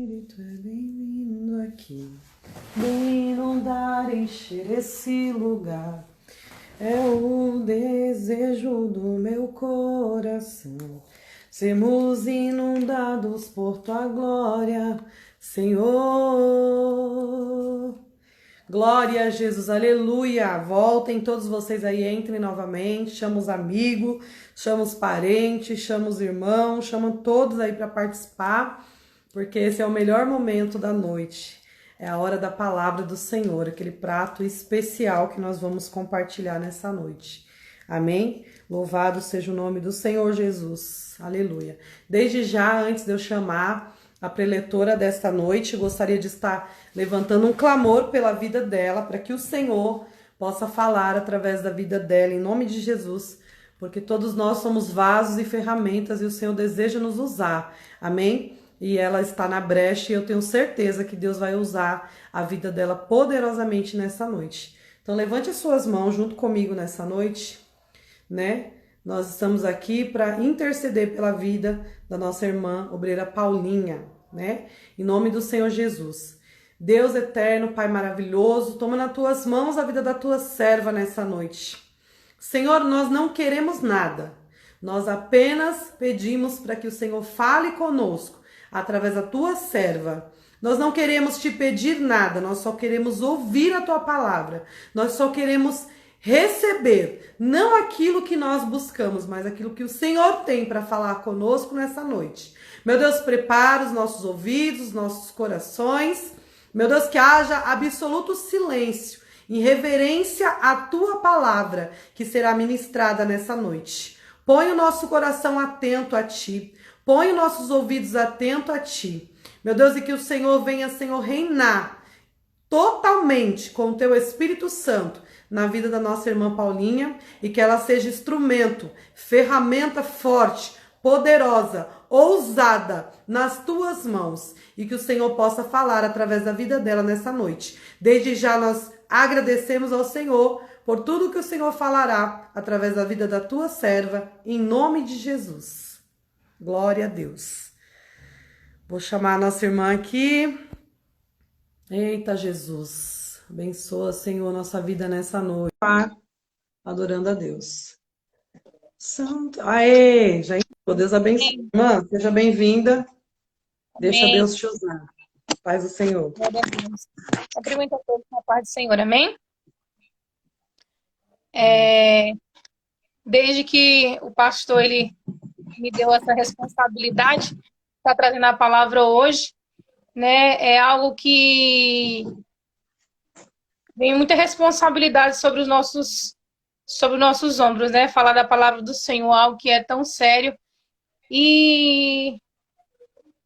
Espírito é bem-vindo aqui. Vem inundar, encher esse lugar. É o desejo do meu coração. Sermos inundados por tua glória, Senhor. Glória a Jesus, aleluia. Voltem todos vocês aí, entrem novamente. Chama os amigos, chama os parentes, chama os irmãos, chama todos aí para participar, porque esse é o melhor momento da noite. É a hora da palavra do Senhor, aquele prato especial que nós vamos compartilhar nessa noite. Amém? Louvado seja o nome do Senhor Jesus. Aleluia. Desde já, antes de eu chamar a preletora desta noite, gostaria de estar levantando um clamor pela vida dela, para que o Senhor possa falar através da vida dela, em nome de Jesus, porque todos nós somos vasos e ferramentas e o Senhor deseja nos usar. Amém? E ela está na brecha e eu tenho certeza que Deus vai usar a vida dela poderosamente nessa noite. Então levante as suas mãos junto comigo nessa noite, né? Nós estamos aqui para interceder pela vida da nossa irmã obreira Paulinha, né? Em nome do Senhor Jesus. Deus eterno, Pai maravilhoso, toma nas tuas mãos a vida da tua serva nessa noite. Senhor, nós não queremos nada. Nós apenas pedimos para que o Senhor fale conosco através da tua serva. Nós não queremos te pedir nada, nós só queremos ouvir a tua palavra. Nós só queremos receber, não aquilo que nós buscamos, mas aquilo que o Senhor tem para falar conosco nessa noite. Meu Deus, prepara os nossos ouvidos, os nossos corações. Meu Deus, que haja absoluto silêncio, em reverência à tua palavra que será ministrada nessa noite. Põe o nosso coração atento a ti. Põe os nossos ouvidos atentos a ti. Meu Deus, e que o Senhor venha, Senhor, reinar totalmente com o teu Espírito Santo na vida da nossa irmã Paulinha e que ela seja instrumento, ferramenta forte, poderosa, ousada nas tuas mãos e que o Senhor possa falar através da vida dela nessa noite. Desde já nós agradecemos ao Senhor por tudo que o Senhor falará através da vida da tua serva, em nome de Jesus. Glória a Deus. Vou chamar a nossa irmã aqui. Eita, Jesus. Abençoa, Senhor, nossa vida nessa noite. Adorando a Deus. Santo. Aê, já entrou. Deus abençoe. Irmã, seja bem-vinda. Deixa Amém. Deus te usar. Paz do Senhor. Glória a Deus. Cumprimento a todos com a paz do Senhor. Amém? Desde que o pastor ele me deu essa responsabilidade, está trazendo a palavra hoje, né? É algo que vem muita responsabilidade sobre os nossos ombros, né? Falar da palavra do Senhor, algo que é tão sério. E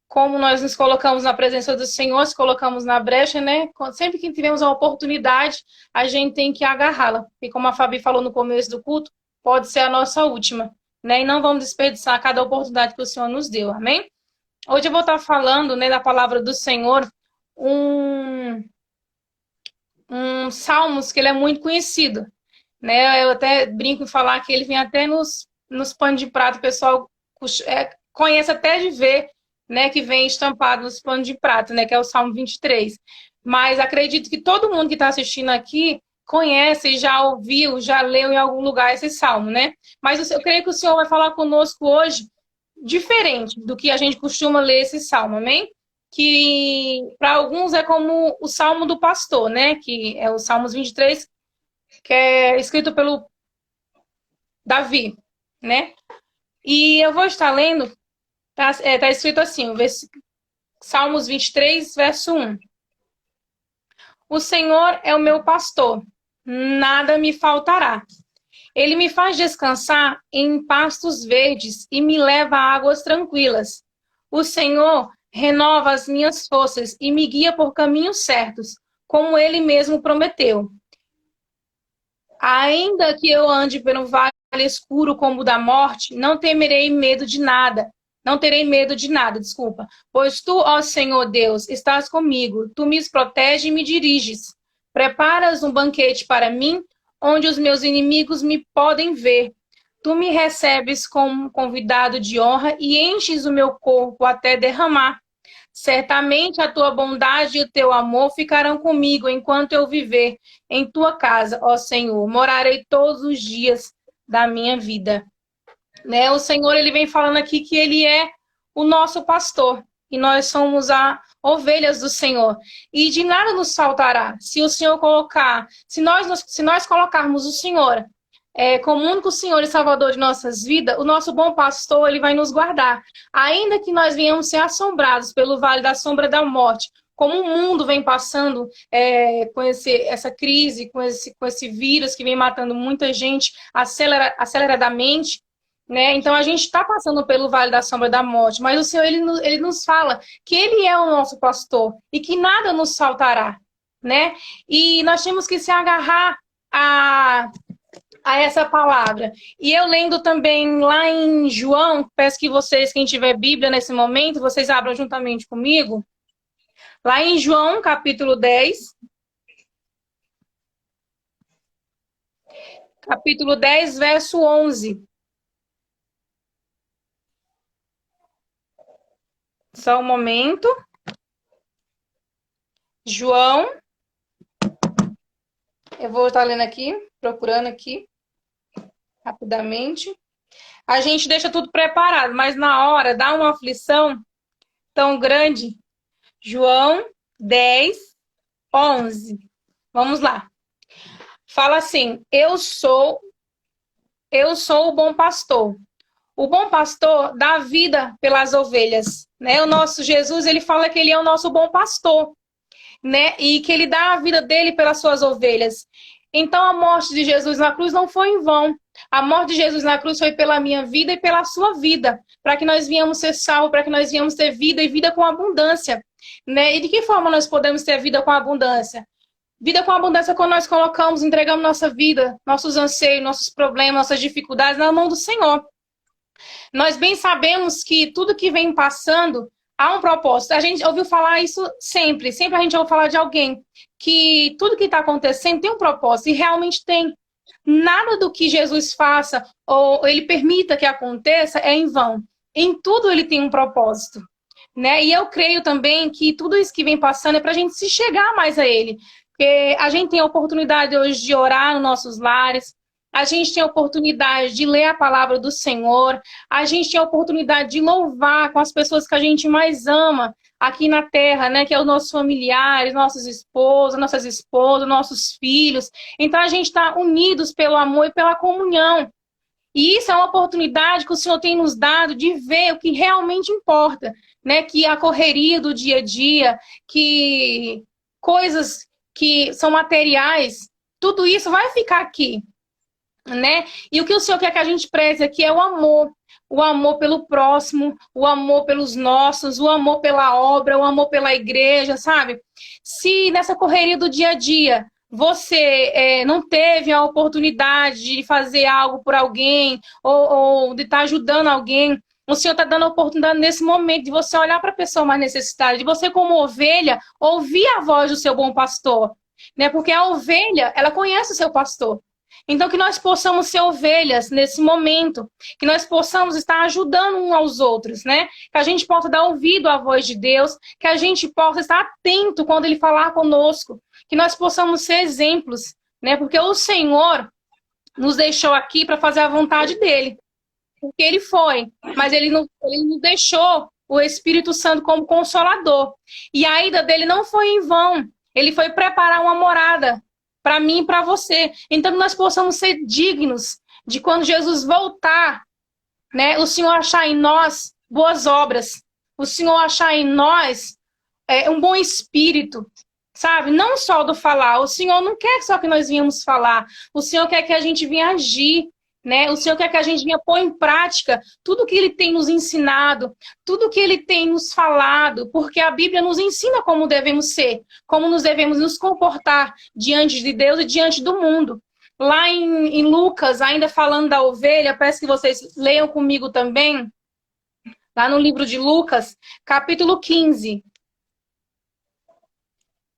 como nós nos colocamos na presença do Senhor, nos colocamos na brecha, né? Sempre que tivermos uma oportunidade, a gente tem que agarrá-la. E como a Fabi falou no começo do culto, pode ser a nossa última, né? E não vamos desperdiçar cada oportunidade que o Senhor nos deu, amém? Hoje eu vou estar falando, né, da palavra do Senhor, um Salmos que ele é muito conhecido, né? Eu até brinco em falar que ele vem até nos panos de prato, o pessoal conhece até de ver, né, que vem estampado nos panos de prato, né, que é o Salmo 23. Mas acredito que todo mundo que está assistindo aqui conhece, já ouviu, já leu em algum lugar esse salmo, né? Mas eu creio que o Senhor vai falar conosco hoje diferente do que a gente costuma ler esse salmo, amém? Que para alguns é como o salmo do pastor, né? Que é o Salmos 23, que é escrito pelo Davi, né? E eu vou estar lendo, tá escrito assim, Salmos 23, verso 1. O Senhor é o meu pastor, nada me faltará. Ele me faz descansar em pastos verdes e me leva a águas tranquilas. O Senhor renova as minhas forças e me guia por caminhos certos, como Ele mesmo prometeu. Ainda que eu ande pelo vale escuro como o da morte, não terei medo de nada, pois tu, ó Senhor Deus, estás comigo, tu me proteges e me diriges. Preparas um banquete para mim, onde os meus inimigos me podem ver. Tu me recebes como convidado de honra e enches o meu corpo até derramar. Certamente a tua bondade e o teu amor ficarão comigo enquanto eu viver em tua casa, ó Senhor. Morarei todos os dias da minha vida. Né? O Senhor, ele vem falando aqui que ele é o nosso pastor e nós somos as ovelhas do Senhor. E de nada nos faltará se o Senhor colocar, se nós colocarmos o Senhor como o único Senhor e Salvador de nossas vidas, o nosso bom pastor, ele vai nos guardar. Ainda que nós venhamos ser assombrados pelo vale da sombra da morte, como o mundo vem passando com essa crise, com esse vírus que vem matando muita gente aceleradamente, né? Então a gente está passando pelo vale da sombra da morte, mas o Senhor ele nos fala que Ele é o nosso pastor e que nada nos faltará, né? E nós temos que se agarrar a essa palavra. E eu lendo também lá em João, peço que vocês, quem tiver Bíblia nesse momento, vocês abram juntamente comigo. Lá em João, capítulo 10. Capítulo 10, verso 11. Só um momento. João. Eu vou estar lendo aqui, procurando aqui, rapidamente. A gente deixa tudo preparado, mas na hora dá uma aflição tão grande. João 10, 11. Vamos lá. Fala assim: eu sou o bom pastor. O bom pastor dá vida pelas ovelhas, né? O nosso Jesus, ele fala que ele é o nosso bom pastor, né? E que ele dá a vida dele pelas suas ovelhas. Então a morte de Jesus na cruz não foi em vão. A morte de Jesus na cruz foi pela minha vida e pela sua vida, para que nós viemos ser salvos, para que nós viemos ter vida e vida com abundância, né? E de que forma nós podemos ter vida com abundância? Vida com abundância quando nós colocamos, entregamos nossa vida, nossos anseios, nossos problemas, nossas dificuldades na mão do Senhor. Nós bem sabemos que tudo que vem passando há um propósito. A gente ouviu falar isso sempre. Sempre a gente ouve falar de alguém que tudo que está acontecendo tem um propósito. E realmente tem. Nada do que Jesus faça ou ele permita que aconteça é em vão. Em tudo ele tem um propósito, né? E eu creio também que tudo isso que vem passando é para a gente se chegar mais a ele. Porque a gente tem a oportunidade hoje de orar nos nossos lares, a gente tem a oportunidade de ler a palavra do Senhor, a gente tem a oportunidade de louvar com as pessoas que a gente mais ama aqui na terra, né? Que é os nossos familiares, nossas esposas, nossos filhos. Então a gente está unidos pelo amor e pela comunhão. E isso é uma oportunidade que o Senhor tem nos dado de ver o que realmente importa, né? Que a correria do dia a dia, que coisas que são materiais, tudo isso vai ficar aqui, né? E o que o Senhor quer que a gente preze aqui é o amor pelo próximo, o amor pelos nossos, o amor pela obra, o amor pela igreja, sabe? Se nessa correria do dia a dia você não teve a oportunidade de fazer algo por alguém ou de estar ajudando alguém, o Senhor está dando a oportunidade nesse momento de você olhar para a pessoa mais necessitada, de você como ovelha ouvir a voz do seu bom pastor, né? Porque a ovelha, ela conhece o seu pastor. Então que nós possamos ser ovelhas nesse momento, que nós possamos estar ajudando uns aos outros, né? Que a gente possa dar ouvido à voz de Deus, que a gente possa estar atento quando Ele falar conosco, que nós possamos ser exemplos, né? Porque o Senhor nos deixou aqui para fazer a vontade dEle. Porque Ele foi, mas ele nos deixou o Espírito Santo como consolador. E a ida dele não foi em vão. Ele foi preparar uma morada para mim e para você. Então que nós possamos ser dignos de quando Jesus voltar, né, o Senhor achar em nós boas obras, o Senhor achar em nós um bom espírito, sabe? Não só do falar. O Senhor não quer só que nós venhamos falar. O Senhor quer que a gente venha agir, né? O Senhor quer que a gente venha pôr em prática tudo que Ele tem nos ensinado, tudo que Ele tem nos falado, porque a Bíblia nos ensina como devemos ser, como nos devemos nos comportar diante de Deus e diante do mundo. Lá em Lucas, ainda falando da ovelha, peço que vocês leiam comigo também, lá no livro de Lucas, capítulo 15,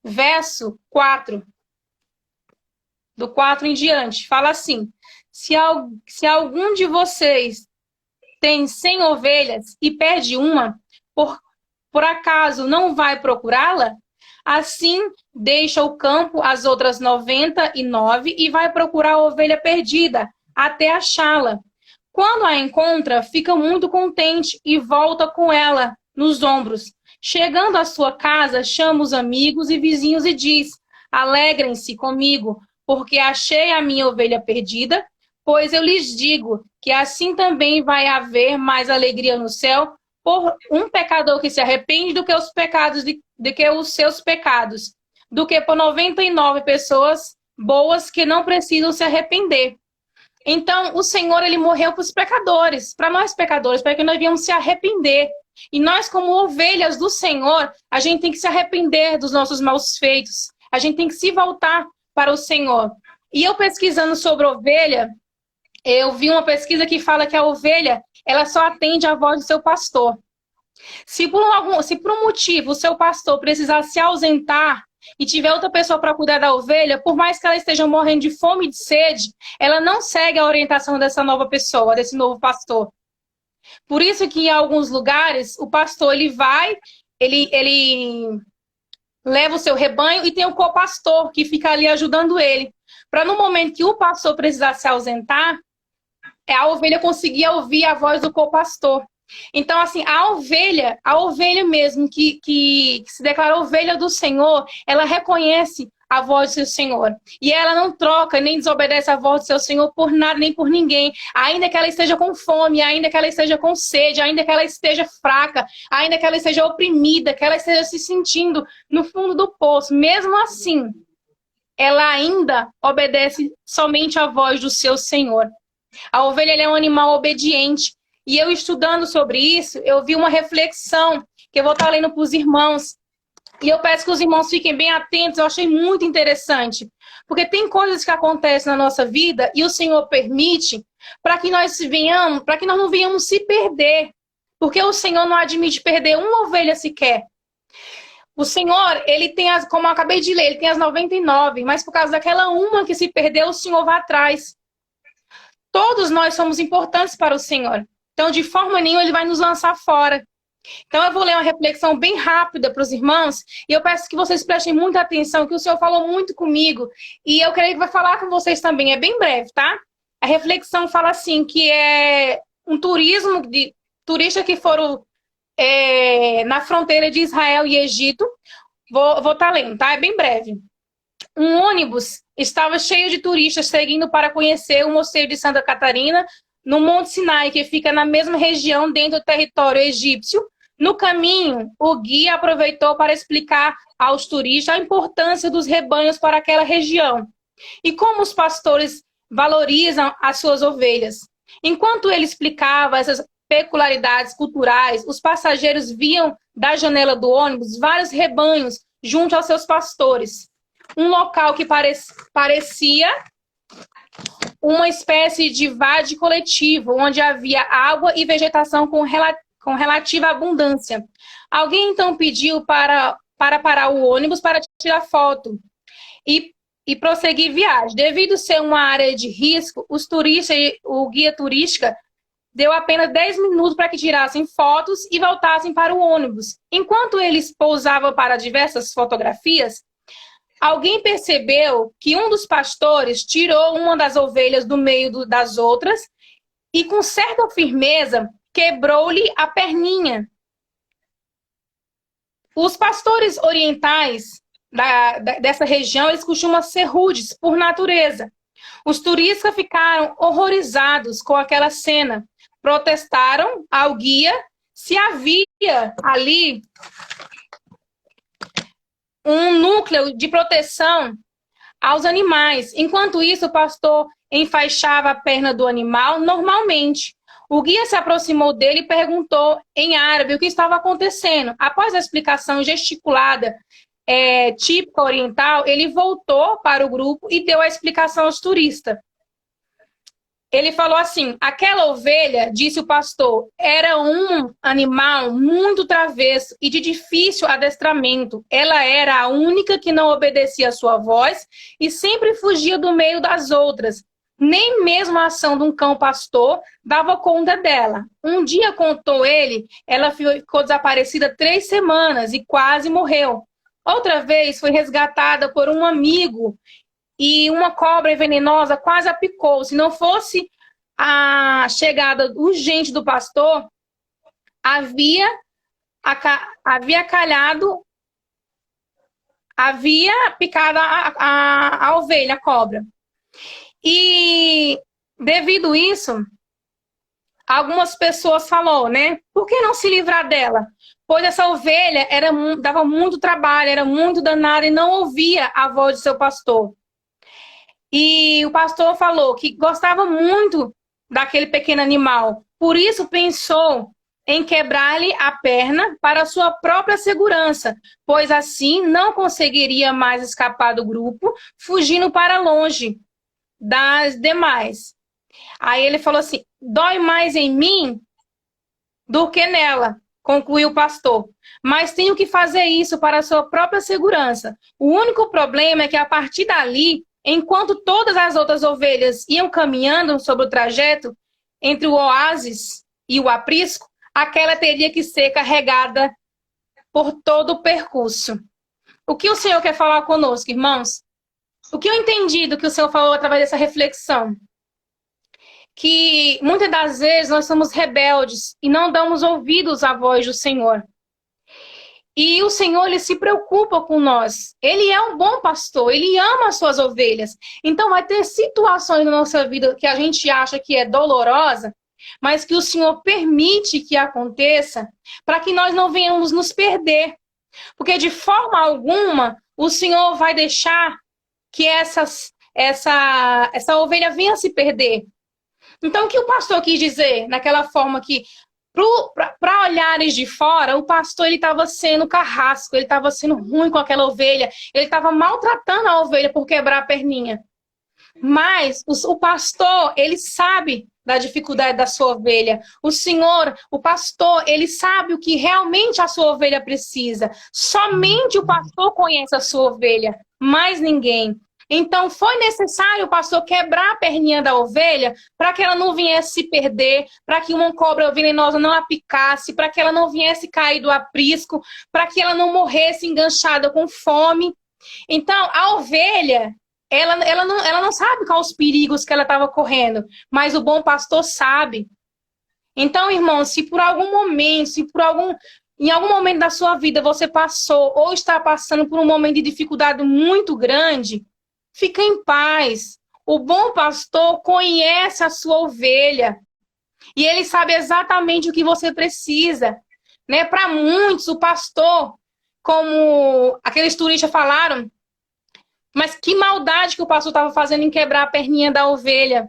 verso 4. Do 4 em diante, fala assim: se algum de vocês tem 100 ovelhas e perde uma, por por acaso não vai procurá-la? Assim, deixa o campo as outras 99 e vai procurar a ovelha perdida, até achá-la. Quando a encontra, fica muito contente e volta com ela nos ombros. Chegando à sua casa, chama os amigos e vizinhos e diz: alegrem-se comigo, porque achei a minha ovelha perdida. Pois eu lhes digo que assim também vai haver mais alegria no céu por um pecador que se arrepende do que os pecados do que os seus pecados, do que por 99 pessoas boas que não precisam se arrepender. Então, o Senhor, ele morreu para os pecadores, para nós pecadores, para que nós viemos se arrepender. E nós, como ovelhas do Senhor, a gente tem que se arrepender dos nossos maus feitos. A gente tem que se voltar para o Senhor. E eu pesquisando sobre ovelha, eu vi uma pesquisa que fala que a ovelha, ela só atende à voz do seu pastor. Se por um motivo o seu pastor precisar se ausentar e tiver outra pessoa para cuidar da ovelha, por mais que ela esteja morrendo de fome e de sede, ela não segue a orientação dessa nova pessoa, desse novo pastor. Por isso que em alguns lugares o pastor ele leva o seu rebanho e tem o co-pastor que fica ali ajudando ele. Para no momento que o pastor precisar se ausentar, a ovelha conseguir ouvir a voz do co-pastor. Então, assim, a ovelha mesmo, que se declara ovelha do Senhor, ela reconhece a voz do seu Senhor. E ela não troca, nem desobedece a voz do seu Senhor por nada, nem por ninguém. Ainda que ela esteja com fome, ainda que ela esteja com sede, ainda que ela esteja fraca, ainda que ela esteja oprimida, que ela esteja se sentindo no fundo do poço. Mesmo assim, ela ainda obedece somente à voz do seu Senhor. A ovelha é um animal obediente. E eu estudando sobre isso, eu vi uma reflexão que eu vou estar lendo para os irmãos. E eu peço que os irmãos fiquem bem atentos, eu achei muito interessante. Porque tem coisas que acontecem na nossa vida e o Senhor permite para que nós não venhamos se perder. Porque o Senhor não admite perder uma ovelha sequer. O Senhor, ele tem como eu acabei de ler, ele tem as 99, mas por causa daquela uma que se perdeu, o Senhor vai atrás. Todos nós somos importantes para o Senhor. Então, de forma nenhuma, ele vai nos lançar fora. Então, eu vou ler uma reflexão bem rápida para os irmãos. E eu peço que vocês prestem muita atenção, que o Senhor falou muito comigo. E eu creio que vai falar com vocês também. É bem breve, tá? A reflexão fala assim, que é um turismo de turistas que foram na fronteira de Israel e Egito. Vou estar lendo, tá? É bem breve. Um ônibus estava cheio de turistas seguindo para conhecer o Mosteiro de Santa Catarina, no Monte Sinai, que fica na mesma região dentro do território egípcio. No caminho, o guia aproveitou para explicar aos turistas a importância dos rebanhos para aquela região e como os pastores valorizam as suas ovelhas. Enquanto ele explicava essas peculiaridades culturais, os passageiros viam da janela do ônibus vários rebanhos junto aos seus pastores. Um local que parecia uma espécie de vade coletivo, onde havia água e vegetação com relativa abundância. Alguém então pediu para parar o ônibus para tirar foto e prosseguir viagem. Devido ser uma área de risco, os turistas e o guia turística deu apenas 10 minutos para que tirassem fotos e voltassem para o ônibus. Enquanto eles pousavam para diversas fotografias, alguém percebeu que um dos pastores tirou uma das ovelhas do meio das outras e, com certa firmeza, quebrou-lhe a perninha. Os pastores orientais dessa região, eles costumam ser rudes por natureza. Os turistas ficaram horrorizados com aquela cena. Protestaram ao guia se havia ali um núcleo de proteção aos animais. Enquanto isso, o pastor enfaixava a perna do animal normalmente. O guia se aproximou dele e perguntou em árabe o que estava acontecendo. Após a explicação gesticulada típica oriental, ele voltou para o grupo e deu a explicação aos turistas. Ele falou assim: aquela ovelha, disse o pastor, era um animal muito travesso e de difícil adestramento. Ela era a única que não obedecia à sua voz e sempre fugia do meio das outras. Nem mesmo a ação de um cão pastor dava conta dela. Um dia, contou ele, ela ficou desaparecida 3 semanas e quase morreu. Outra vez foi resgatada por um amigo e uma cobra venenosa quase a picou. Se não fosse a chegada urgente do pastor, havia calhado, havia picado a ovelha, a cobra. E devido a isso, algumas pessoas falaram, né? Por que não se livrar dela? Pois essa ovelha dava muito trabalho, era muito danada e não ouvia a voz de seu pastor. E o pastor falou que gostava muito daquele pequeno animal. Por isso pensou em quebrar-lhe a perna para sua própria segurança, pois assim não conseguiria mais escapar do grupo, fugindo para longe das demais. Aí ele falou assim: dói mais em mim do que nela, concluiu o pastor. Mas tenho que fazer isso para a sua própria segurança. O único problema é que a partir dali, enquanto todas as outras ovelhas iam caminhando sobre o trajeto entre o oásis e o aprisco, aquela teria que ser carregada por todo o percurso. O que o Senhor quer falar conosco, irmãos? O que eu entendi do que o Senhor falou através dessa reflexão? Que muitas das vezes nós somos rebeldes e não damos ouvidos à voz do Senhor. E o Senhor, ele se preocupa com nós. Ele é um bom pastor, ele ama as suas ovelhas. Então vai ter situações na nossa vida que a gente acha que é dolorosa, mas que o Senhor permite que aconteça para que nós não venhamos nos perder. Porque de forma alguma o Senhor vai deixar que essa ovelha venha se perder. Então, o que o pastor quis dizer? Naquela forma que, para olhares de fora, o pastor estava sendo carrasco, ele estava sendo ruim com aquela ovelha, ele estava maltratando a ovelha por quebrar a perninha. Mas o pastor, ele sabe da dificuldade da sua ovelha. O Senhor, o pastor, ele sabe o que realmente a sua ovelha precisa. Somente o pastor conhece a sua ovelha, mais ninguém. Então, foi necessário o pastor quebrar a perninha da ovelha para que ela não viesse se perder, para que uma cobra venenosa não a picasse, para que ela não viesse cair do aprisco, para que ela não morresse enganchada com fome. Então, a ovelha, ela não sabe quais os perigos que ela estava correndo, mas o bom pastor sabe. Então, irmãos, se por algum momento, em algum momento da sua vida você passou ou está passando por um momento de dificuldade muito grande, fica em paz. O bom pastor conhece a sua ovelha e ele sabe exatamente o que você precisa, né? Para muitos, o pastor, como aqueles turistas falaram, mas que maldade que o pastor estava fazendo em quebrar a perninha da ovelha.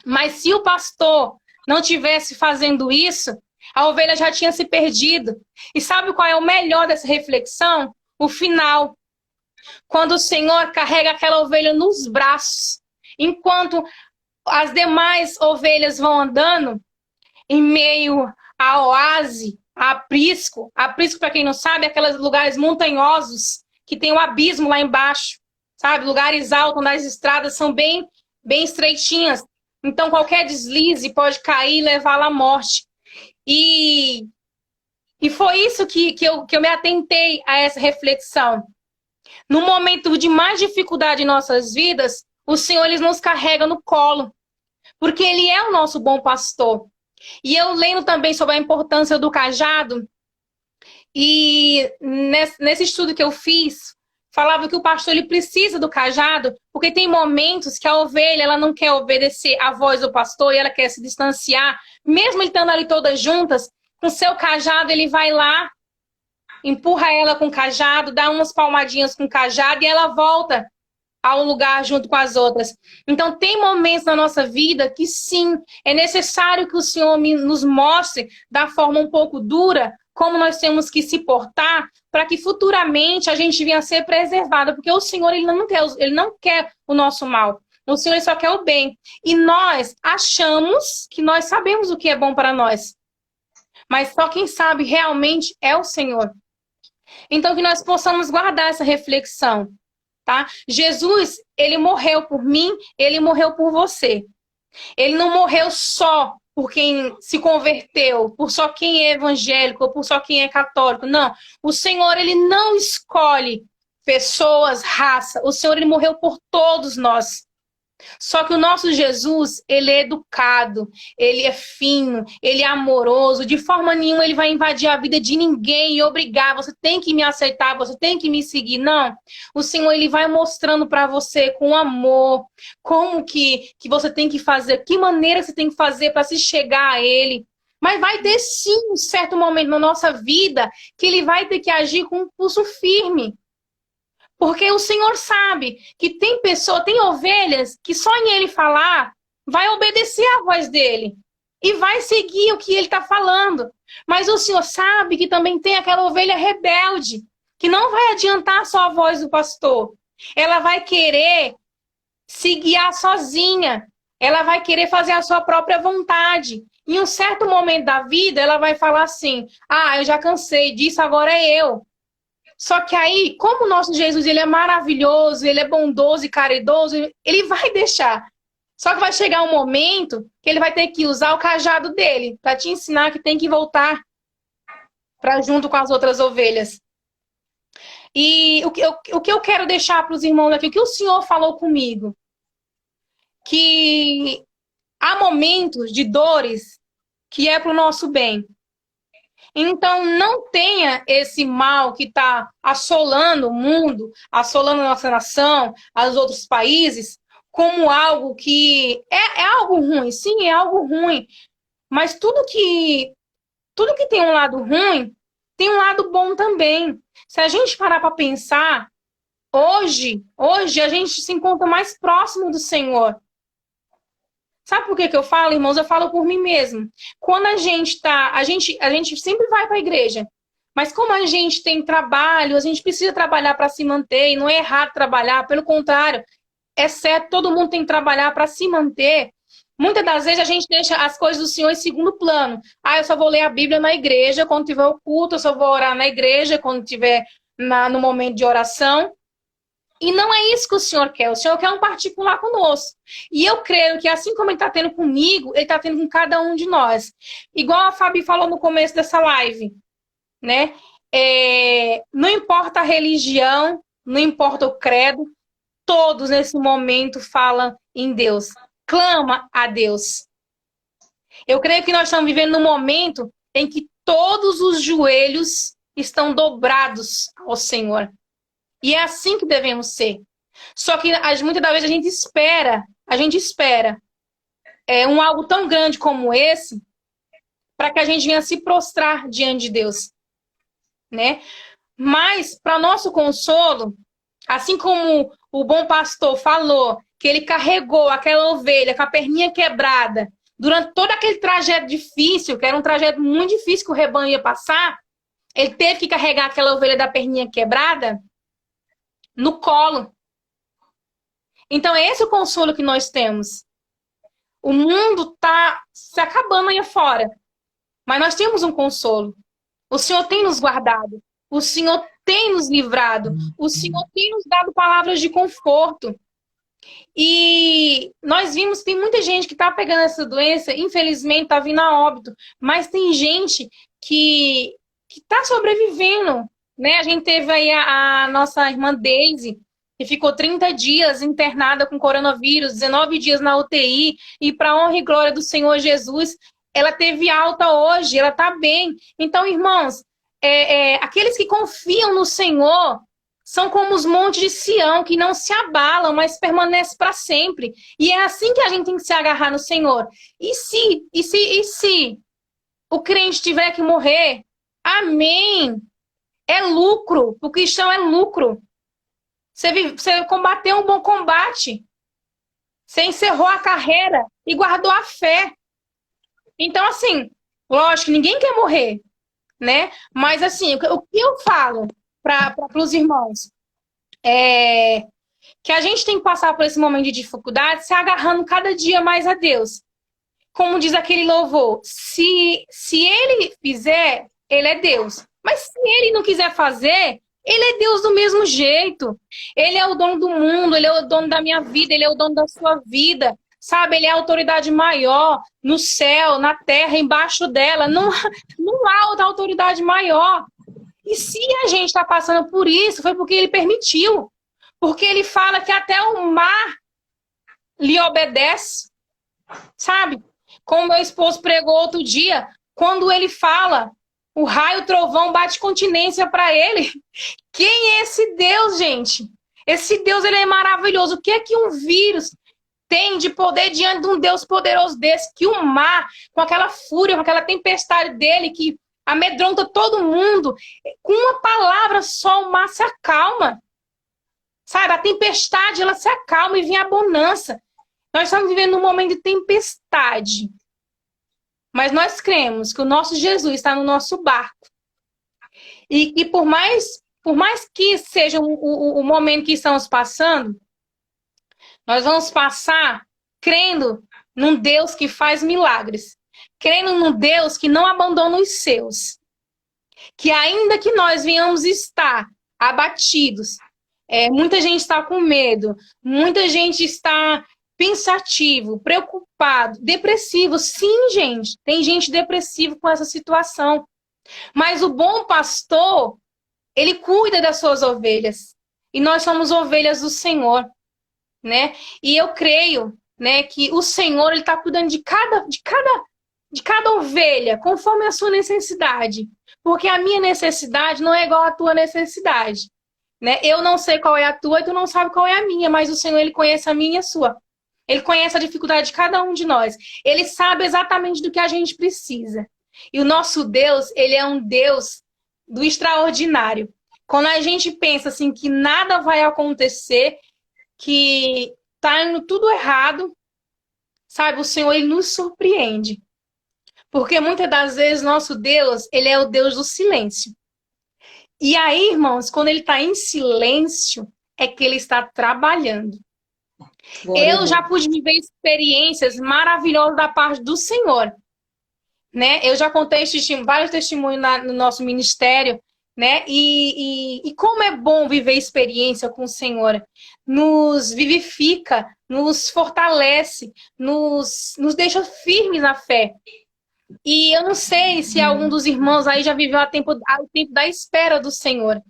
Mas se o pastor não tivesse fazendo isso, a ovelha já tinha se perdido. E sabe qual é o melhor dessa reflexão? O final. Quando o Senhor carrega aquela ovelha nos braços, enquanto as demais ovelhas vão andando em meio a oásis, a aprisco. Aprisco, para quem não sabe, é aqueles lugares montanhosos que tem um abismo lá embaixo, sabe? Lugares altos, onde as estradas são bem estreitinhas. Então, qualquer deslize pode cair e levá-la à morte. E foi isso que eu me atentei a essa reflexão. No momento de mais dificuldade em nossas vidas, o Senhor ele nos carrega no colo, porque Ele é o nosso bom pastor. E eu lendo também sobre a importância do cajado, e nesse estudo que eu fiz, falava que o pastor ele precisa do cajado, porque tem momentos que a ovelha ela não quer obedecer à voz do pastor e ela quer se distanciar, mesmo ele estando ali todas juntas, com seu cajado ele vai lá, empurra ela com o cajado, dá umas palmadinhas com o cajado e ela volta ao lugar junto com as outras. Então, tem momentos na nossa vida que, sim, é necessário que o Senhor nos mostre da forma um pouco dura como nós temos que se portar para que futuramente a gente venha a ser preservada, porque o Senhor ele não quer o nosso mal. O Senhor ele só quer o bem. E nós achamos que nós sabemos o que é bom para nós. Mas só quem sabe realmente é o Senhor. Então, que nós possamos guardar essa reflexão, tá? Jesus, ele morreu por mim, ele morreu por você. Ele não morreu só por quem se converteu, por só quem é evangélico, ou por só quem é católico. Não. O Senhor, ele não escolhe pessoas, raça. O Senhor, ele morreu por todos nós. Só que o nosso Jesus, ele é educado, ele é fino, ele é amoroso, de forma nenhuma ele vai invadir a vida de ninguém e obrigar, você tem que me aceitar, você tem que me seguir. Não, o Senhor, ele vai mostrando para você com amor, como que você tem que fazer, que maneira você tem que fazer para se chegar a ele. Mas vai ter sim um certo momento na nossa vida que ele vai ter que agir com um pulso firme. Porque o Senhor sabe que tem pessoas, tem ovelhas que só em ele falar vai obedecer à voz dele e vai seguir o que ele está falando. Mas o Senhor sabe que também tem aquela ovelha rebelde que não vai adiantar só a voz do pastor. Ela vai querer se guiar sozinha. Ela vai querer fazer a sua própria vontade. Em um certo momento da vida, ela vai falar assim: ah, eu já cansei disso, agora é eu. Só que aí, como o nosso Jesus, ele é maravilhoso, ele é bondoso e caridoso, ele vai deixar. Só que vai chegar um momento que ele vai ter que usar o cajado dele para te ensinar que tem que voltar para junto com as outras ovelhas. E o que eu quero deixar para os irmãos aqui, o que o Senhor falou comigo, que há momentos de dores que é para o nosso bem. Então, não tenha esse mal que está assolando o mundo, assolando a nossa nação, os outros países, como algo que é algo ruim. Sim, é algo ruim. Mas tudo que tem um lado ruim, tem um lado bom também. Se a gente parar para pensar, hoje a gente se encontra mais próximo do Senhor. Sabe por que eu falo, irmãos? Eu falo por mim mesmo. Quando a gente sempre vai para a igreja. Mas como a gente tem trabalho, a gente precisa trabalhar para se manter, e não é errado trabalhar, pelo contrário, é certo, todo mundo tem que trabalhar para se manter. Muitas das vezes a gente deixa as coisas do Senhor em segundo plano. Ah, eu só vou ler a Bíblia na igreja quando tiver o culto, eu só vou orar na igreja quando tiver no momento de oração. E não é isso que o Senhor quer. O Senhor quer um particular conosco. E eu creio que assim como Ele está tendo comigo, Ele está tendo com cada um de nós. Igual a Fabi falou no começo dessa live, né? Não importa a religião, não importa o credo, todos nesse momento falam em Deus. Clama a Deus. Eu creio que nós estamos vivendo num momento em que todos os joelhos estão dobrados ao Senhor. E é assim que devemos ser. Só que muitas das vezes a gente espera algo tão grande como esse para que a gente venha se prostrar diante de Deus, né? Mas, para nosso consolo, assim como o bom pastor falou que ele carregou aquela ovelha com a perninha quebrada durante todo aquele trajeto difícil, que era um trajeto muito difícil que o rebanho ia passar, ele teve que carregar aquela ovelha da perninha quebrada no colo. Então, esse é o consolo que nós temos. O mundo está se acabando aí fora. Mas nós temos um consolo. O Senhor tem nos guardado. O Senhor tem nos livrado. O Senhor tem nos dado palavras de conforto. E nós vimos, tem muita gente que está pegando essa doença, infelizmente está vindo a óbito. Mas tem gente que está sobrevivendo. Né? A gente teve aí a nossa irmã Daisy, que ficou 30 dias internada com coronavírus, 19 dias na UTI, e para honra e glória do Senhor Jesus, ela teve alta hoje, ela está bem. Então, irmãos, aqueles que confiam no Senhor são como os montes de Sião, que não se abalam, mas permanecem para sempre. E é assim que a gente tem que se agarrar no Senhor. E se o crente tiver que morrer, amém! É lucro. O cristão é lucro. Você combateu um bom combate. Você encerrou a carreira e guardou a fé. Então, assim, lógico, ninguém quer morrer, né? Mas, assim, o que eu falo para os irmãos é que a gente tem que passar por esse momento de dificuldade se agarrando cada dia mais a Deus. Como diz aquele louvor, se Ele fizer, Ele é Deus. Mas se Ele não quiser fazer, Ele é Deus do mesmo jeito. Ele é o dono do mundo, ele é o dono da minha vida, ele é o dono da sua vida. Sabe, ele é a autoridade maior no céu, na terra, embaixo dela. Não há outra autoridade maior. E se a gente está passando por isso, foi porque ele permitiu. Porque ele fala que até o mar lhe obedece. Sabe? Como meu esposo pregou outro dia, quando ele fala, o raio, o trovão bate continência para ele. Quem é esse Deus, gente? Esse Deus, ele é maravilhoso. O que é que um vírus tem de poder diante de um Deus poderoso desse? Que o mar, com aquela fúria, com aquela tempestade dele, que amedronta todo mundo, com uma palavra só o mar se acalma. Sabe? A tempestade, ela se acalma e vem a bonança. Nós estamos vivendo um momento de tempestade. Mas nós cremos que o nosso Jesus está no nosso barco. E por mais que seja o momento que estamos passando, nós vamos passar crendo num Deus que faz milagres. Crendo num Deus que não abandona os seus. Que ainda que nós venhamos estar abatidos, muita gente está com medo, muita gente está pensativo, preocupado, depressivo. Sim, gente, tem gente depressiva com essa situação. Mas o bom pastor, ele cuida das suas ovelhas. E nós somos ovelhas do Senhor, né? E eu creio, né, que o Senhor, ele está cuidando de cada ovelha, conforme a sua necessidade. Porque a minha necessidade não é igual à tua necessidade, né? Eu não sei qual é a tua e tu não sabe qual é a minha, mas o Senhor, ele conhece a minha e a sua. Ele conhece a dificuldade de cada um de nós. Ele sabe exatamente do que a gente precisa. E o nosso Deus, ele é um Deus do extraordinário. Quando a gente pensa assim que nada vai acontecer, que tá indo tudo errado, sabe? O Senhor, ele nos surpreende. Porque muitas das vezes nosso Deus, ele é o Deus do silêncio. E aí, irmãos, quando ele está em silêncio, é que ele está trabalhando. Eu já pude viver experiências maravilhosas da parte do Senhor, né? Eu já contei vários testemunhos no nosso ministério, né? E como é bom viver experiência com o Senhor. Nos vivifica, nos fortalece, nos deixa firmes na fé. E eu não sei se algum dos irmãos aí já viveu o tempo da espera do Senhor.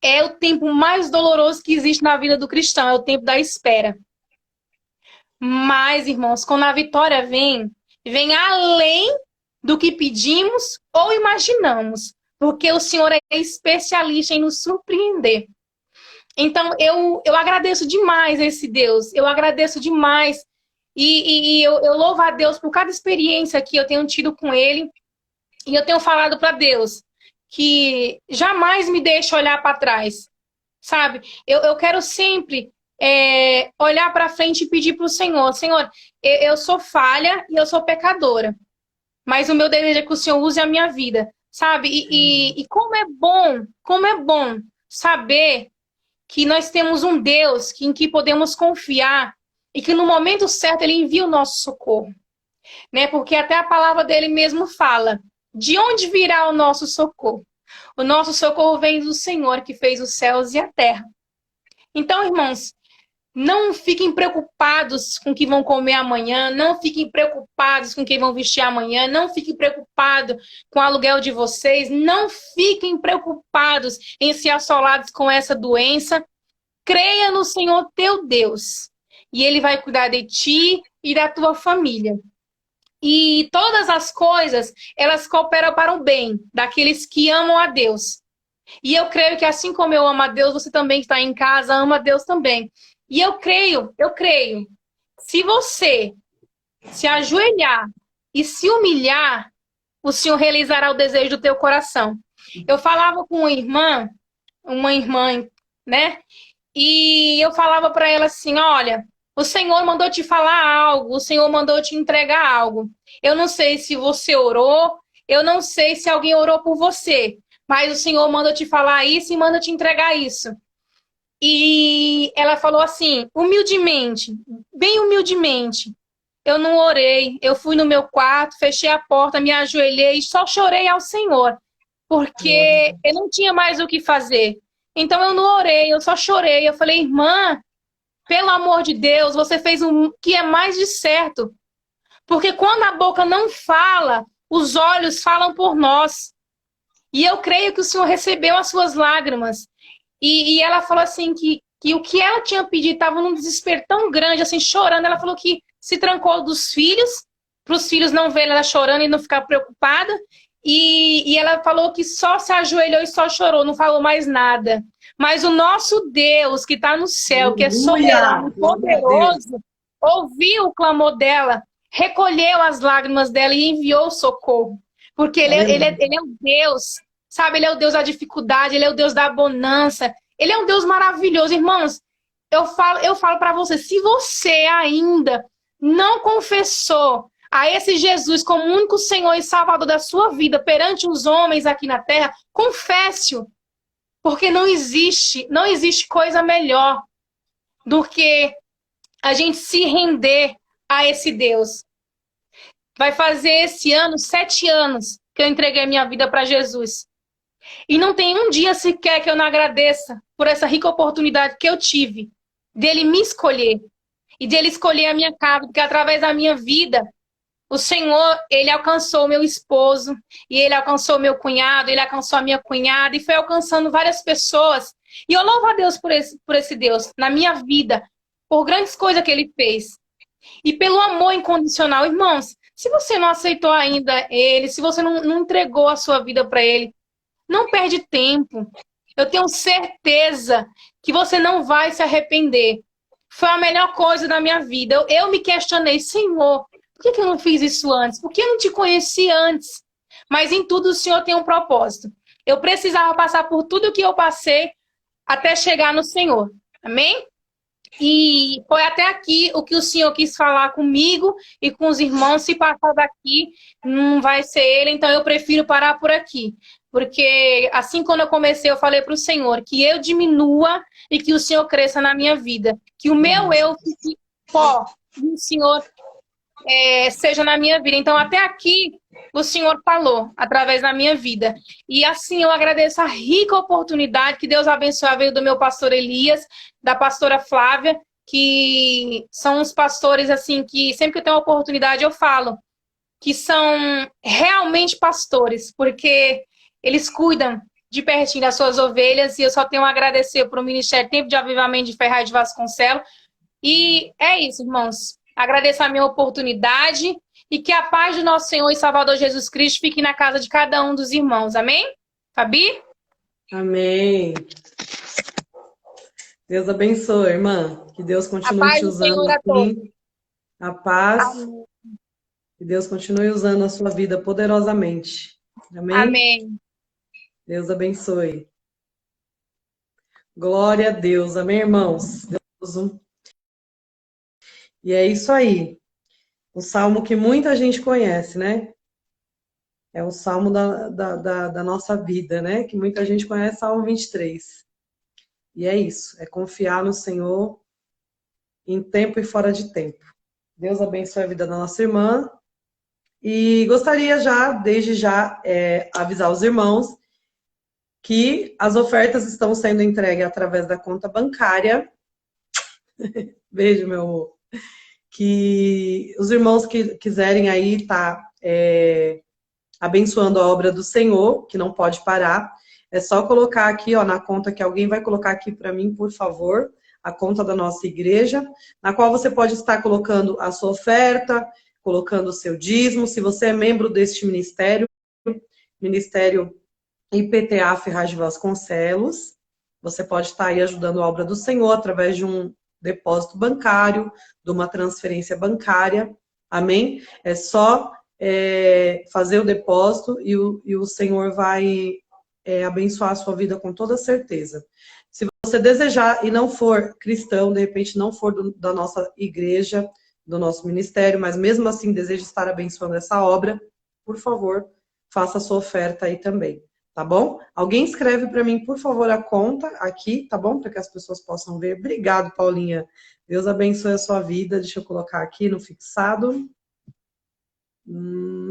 É o tempo mais doloroso que existe na vida do cristão, é o tempo da espera. Mas, irmãos, quando a vitória vem além do que pedimos ou imaginamos. Porque o Senhor é especialista em nos surpreender. Então, eu agradeço demais a esse Deus. Eu agradeço demais. E eu louvo a Deus por cada experiência que eu tenho tido com Ele. E eu tenho falado para Deus que jamais me deixe olhar para trás. Sabe? Eu quero sempre olhar para frente e pedir para o Senhor. Senhor, eu sou falha e eu sou pecadora. Mas o meu desejo é que o Senhor use a minha vida. Sabe? E como é bom saber que nós temos um Deus em que podemos confiar e que no momento certo Ele envia o nosso socorro. Né? Porque até a palavra dele mesmo fala, de onde virá o nosso socorro? O nosso socorro vem do Senhor que fez os céus e a terra. Então, irmãos, não fiquem preocupados com o que vão comer amanhã, não fiquem preocupados com o que vão vestir amanhã, não fiquem preocupados com o aluguel de vocês, não fiquem preocupados em ser assolados com essa doença. Creia no Senhor teu Deus e Ele vai cuidar de ti e da tua família. E todas as coisas, elas cooperam para o bem daqueles que amam a Deus. E eu creio que assim como eu amo a Deus, você também que está em casa ama a Deus também. E eu creio, se você se ajoelhar e se humilhar, o Senhor realizará o desejo do teu coração. Eu falava com uma irmã, né? E eu falava para ela assim, olha, o Senhor mandou te falar algo, o Senhor mandou te entregar algo. Eu não sei se você orou, eu não sei se alguém orou por você, mas o Senhor manda te falar isso e manda te entregar isso. E ela falou assim, humildemente, bem humildemente, eu não orei, eu fui no meu quarto, fechei a porta, me ajoelhei e só chorei ao Senhor. porque eu não tinha mais o que fazer. Então eu não orei, eu só chorei. Eu falei, irmã, pelo amor de Deus, você fez o que é mais de certo. Porque quando a boca não fala, os olhos falam por nós. E eu creio que o Senhor recebeu as suas lágrimas. E ela falou assim que o que ela tinha pedido estava num desespero tão grande, assim, chorando. Ela falou que se trancou dos filhos, para os filhos não verem ela chorando e não ficar preocupada. E ela falou que só se ajoelhou e só chorou, não falou mais nada. Mas o nosso Deus, que está no céu, que é Aleluia! soberano e Glória a Deus. poderoso, ouviu o clamor dela, recolheu as lágrimas dela e enviou socorro. Porque Aleluia. ele é o Deus, sabe? Ele é o Deus da dificuldade, ele é o Deus da bonança. Ele é um Deus maravilhoso. Irmãos, eu falo para você, se você ainda não confessou a esse Jesus como o único Senhor e Salvador da sua vida perante os homens aqui na terra, confesse-o. Porque não existe coisa melhor do que a gente se render a esse Deus. Vai fazer esse ano 7 anos que eu entreguei minha vida para Jesus. E não tem um dia sequer que eu não agradeça por essa rica oportunidade que eu tive dele me escolher e dele escolher a minha casa, porque através da minha vida o Senhor, ele alcançou o meu esposo, e ele alcançou o meu cunhado, ele alcançou a minha cunhada, e foi alcançando várias pessoas. E eu louvo a Deus por esse Deus, na minha vida, por grandes coisas que ele fez. E pelo amor incondicional. Irmãos, se você não aceitou ainda ele, se você não entregou a sua vida para ele, não perde tempo. Eu tenho certeza que você não vai se arrepender. Foi a melhor coisa da minha vida. Eu me questionei, Senhor, por que eu não fiz isso antes? Por que eu não te conheci antes? Mas em tudo o Senhor tem um propósito. Eu precisava passar por tudo que eu passei até chegar no Senhor. Amém? E foi até aqui o que o Senhor quis falar comigo e com os irmãos. Se passar daqui, não vai ser ele, então eu prefiro parar por aqui. Porque assim quando eu comecei, eu falei para o Senhor que eu diminua e que o Senhor cresça na minha vida. Que o meu eu fique pó e o Senhor seja na minha vida. Então, até aqui, o Senhor falou através da minha vida. E assim, eu agradeço a rica oportunidade que Deus abençoe a vida do meu pastor Elias, da pastora Flávia, que são uns pastores, assim, que sempre que eu tenho uma oportunidade eu falo, que são realmente pastores, porque eles cuidam de pertinho das suas ovelhas, e eu só tenho a agradecer para o Ministério Tempo de Avivamento de Ferraz de Vasconcelos. E é isso, irmãos. Agradeço a minha oportunidade e que a paz do nosso Senhor e Salvador Jesus Cristo fique na casa de cada um dos irmãos. Amém? Fabi? Amém. Deus abençoe, irmã. Que Deus A continue paz te do usando Senhor a todos. assim. A paz. Amém. Que Deus continue usando a sua vida poderosamente. Amém? Amém. Deus abençoe. Glória a Deus. Amém, irmãos? Deus. E é isso aí. O salmo que muita gente conhece, né? É o salmo da nossa vida, né? Que muita gente conhece, Salmo 23. E é isso. É confiar no Senhor em tempo e fora de tempo. Deus abençoe a vida da nossa irmã. E gostaria já, desde já, avisar os irmãos que as ofertas estão sendo entregues através da conta bancária. Beijo, meu amor. Que os irmãos que quiserem aí tá abençoando a obra do Senhor, que não pode parar, é só colocar aqui, ó, na conta que alguém vai colocar aqui para mim, por favor, a conta da nossa igreja, na qual você pode estar colocando a sua oferta, colocando o seu dízimo. Se você é membro deste ministério, Ministério IPTA Ferraz de Vasconcelos, você pode estar aí ajudando a obra do Senhor através de um depósito bancário, de uma transferência bancária, amém? É só fazer o depósito e o Senhor vai abençoar a sua vida com toda certeza. Se você desejar e não for cristão, de repente não for da nossa igreja, do nosso ministério, mas mesmo assim deseja estar abençoando essa obra, por favor, faça a sua oferta aí também, tá bom? Alguém escreve para mim, por favor, a conta aqui, tá bom? Para que as pessoas possam ver. Obrigado, Paulinha. Deus abençoe a sua vida. Deixa eu colocar aqui no fixado.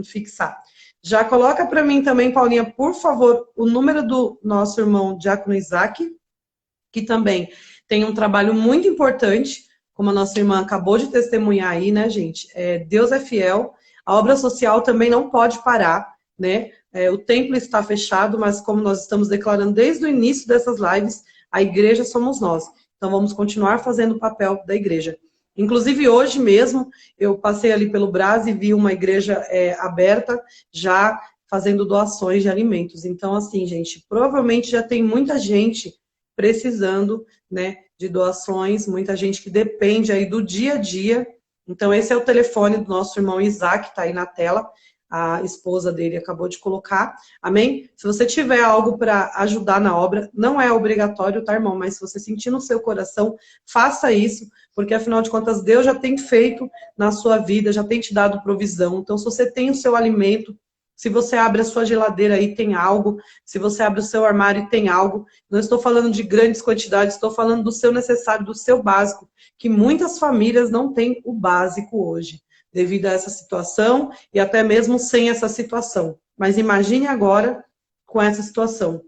Fixar. Já coloca para mim também, Paulinha, por favor, o número do nosso irmão Diácono Isaac, que também tem um trabalho muito importante, como a nossa irmã acabou de testemunhar aí, né, gente? Deus é fiel, a obra social também não pode parar, né? O templo está fechado, mas como nós estamos declarando desde o início dessas lives, a igreja somos nós. Então vamos continuar fazendo o papel da igreja. Inclusive hoje mesmo, eu passei ali pelo Brás e vi uma igreja aberta, já fazendo doações de alimentos. Então, assim, gente, provavelmente já tem muita gente precisando, né, de doações, muita gente que depende aí do dia a dia. Então, esse é o telefone do nosso irmão Isaac, tá aí na tela, a esposa dele acabou de colocar, amém? Se você tiver algo para ajudar na obra, não é obrigatório, tá, irmão? Mas se você sentir no seu coração, faça isso, porque afinal de contas, Deus já tem feito na sua vida, já tem te dado provisão. Então, se você tem o seu alimento, se você abre a sua geladeira aí, tem algo. Se você abre o seu armário e tem algo. Não estou falando de grandes quantidades, estou falando do seu necessário, do seu básico. Que muitas famílias não têm o básico hoje, devido a essa situação e até mesmo sem essa situação. Mas imagine agora com essa situação.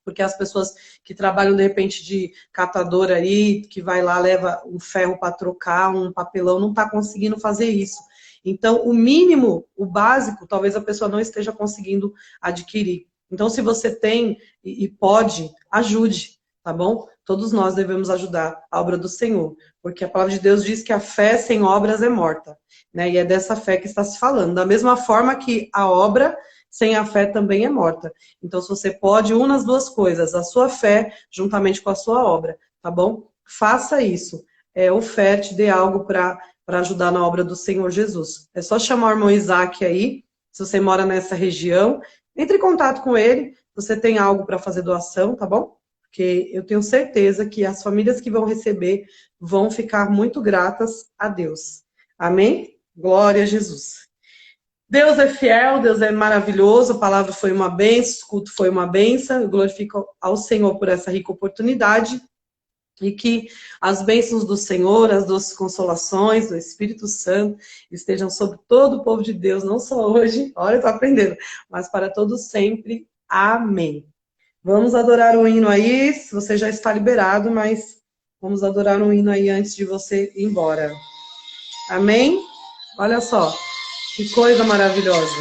Porque as pessoas que trabalham, de repente, de catador aí, que vai lá, leva um ferro para trocar, um papelão, não está conseguindo fazer isso. Então, o mínimo, o básico, talvez a pessoa não esteja conseguindo adquirir. Então, se você tem e pode, ajude, tá bom? Todos nós devemos ajudar a obra do Senhor, porque a palavra de Deus diz que a fé sem obras é morta, né? E é dessa fé que está se falando. Da mesma forma que a obra sem a fé também é morta. Então, se você pode, una as duas coisas, a sua fé juntamente com a sua obra, tá bom? Faça isso. Oferte, dê algo para ajudar na obra do Senhor Jesus. É só chamar o irmão Isaac aí, se você mora nessa região, entre em contato com ele, se você tem algo para fazer doação, tá bom? Porque eu tenho certeza que as famílias que vão receber vão ficar muito gratas a Deus. Amém? Glória a Jesus. Deus é fiel, Deus é maravilhoso, a palavra foi uma bênção, o culto foi uma bênção, eu glorifico ao Senhor por essa rica oportunidade. E que as bênçãos do Senhor, as doces consolações do Espírito Santo estejam sobre todo o povo de Deus, não só hoje, olha, eu tô aprendendo, mas para todos sempre. Amém. Vamos adorar um hino aí, se você já está liberado, mas vamos adorar um hino aí antes de você ir embora. Amém? Olha só, que coisa maravilhosa.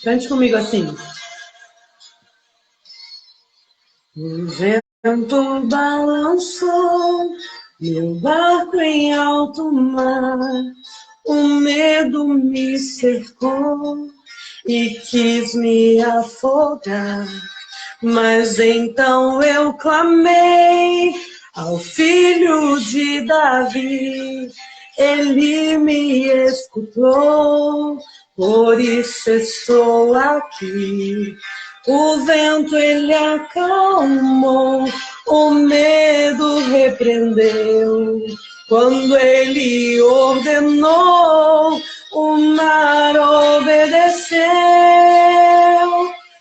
Cante comigo assim. O vento balançou meu barco em alto mar, o medo me cercou e quis me afogar. Mas então eu clamei ao filho de Davi, ele me escutou, por isso estou aqui. O vento ele acalmou, o medo repreendeu. Quando ele ordenou, o mar obedeceu.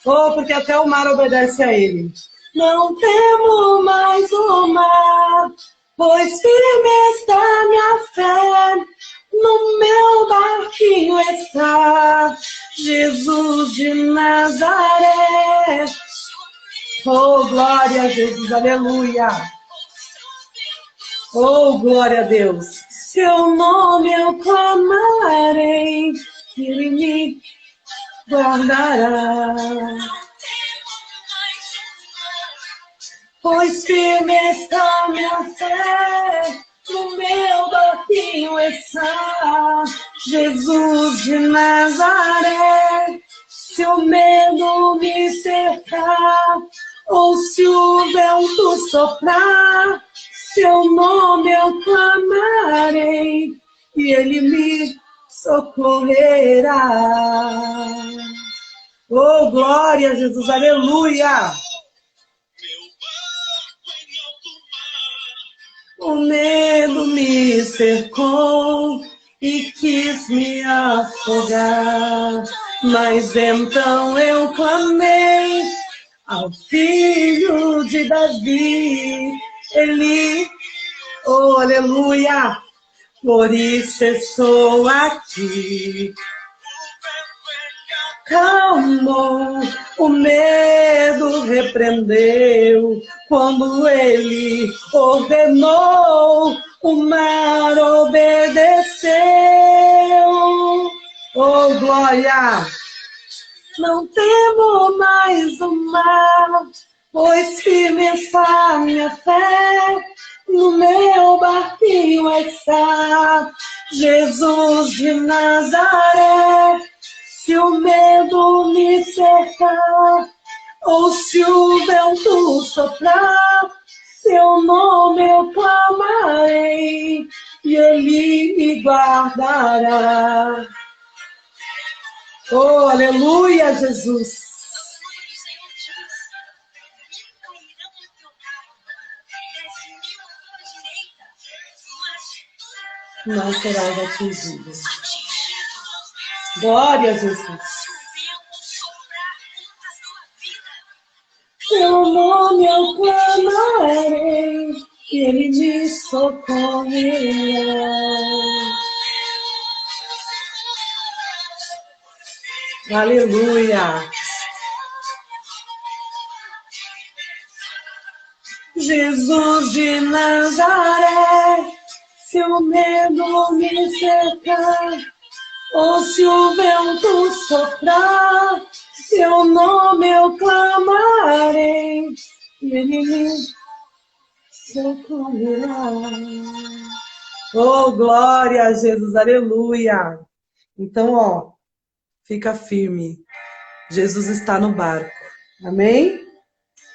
Oh, porque até o mar obedece a ele. Não temo mais o mar, pois firme está minha fé. No meu barquinho está Jesus de Nazaré. Oh, glória a Jesus, aleluia. Oh, glória a Deus. Seu nome eu clamarei, Ele me guardará. Pois firme está minha fé, no meu barquinho está Jesus de Nazaré. Se o medo me cercar, ou se o vento soprar, seu nome eu clamarei, e ele me socorrerá. Oh, glória a Jesus, aleluia! O medo me cercou e quis me afogar, mas então eu clamei ao filho de Davi, ele Oh, aleluia! Por isso estou aqui. Calmou, o medo repreendeu quando ele ordenou, o mar obedeceu. Oh, glória! Não temo mais o mar, pois firme está minha fé, no meu barquinho está Jesus de Nazaré. Se o medo me cercar, ou se o vento soprar, seu nome eu clamarei, e ele me guardará. Oh, aleluia, Jesus! Não serás atingido. Glória a Jesus. Seu nome eu clamarei, e ele me socorrerá. Aleluia. Jesus de Nazaré, se o medo me cercar, ou se o vento soprar, seu nome eu clamarei, e ele me socorrerá. Oh, glória a Jesus, aleluia. Então, ó, fica firme. Jesus está no barco. Amém?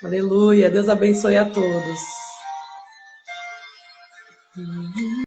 Aleluia. Deus abençoe a todos.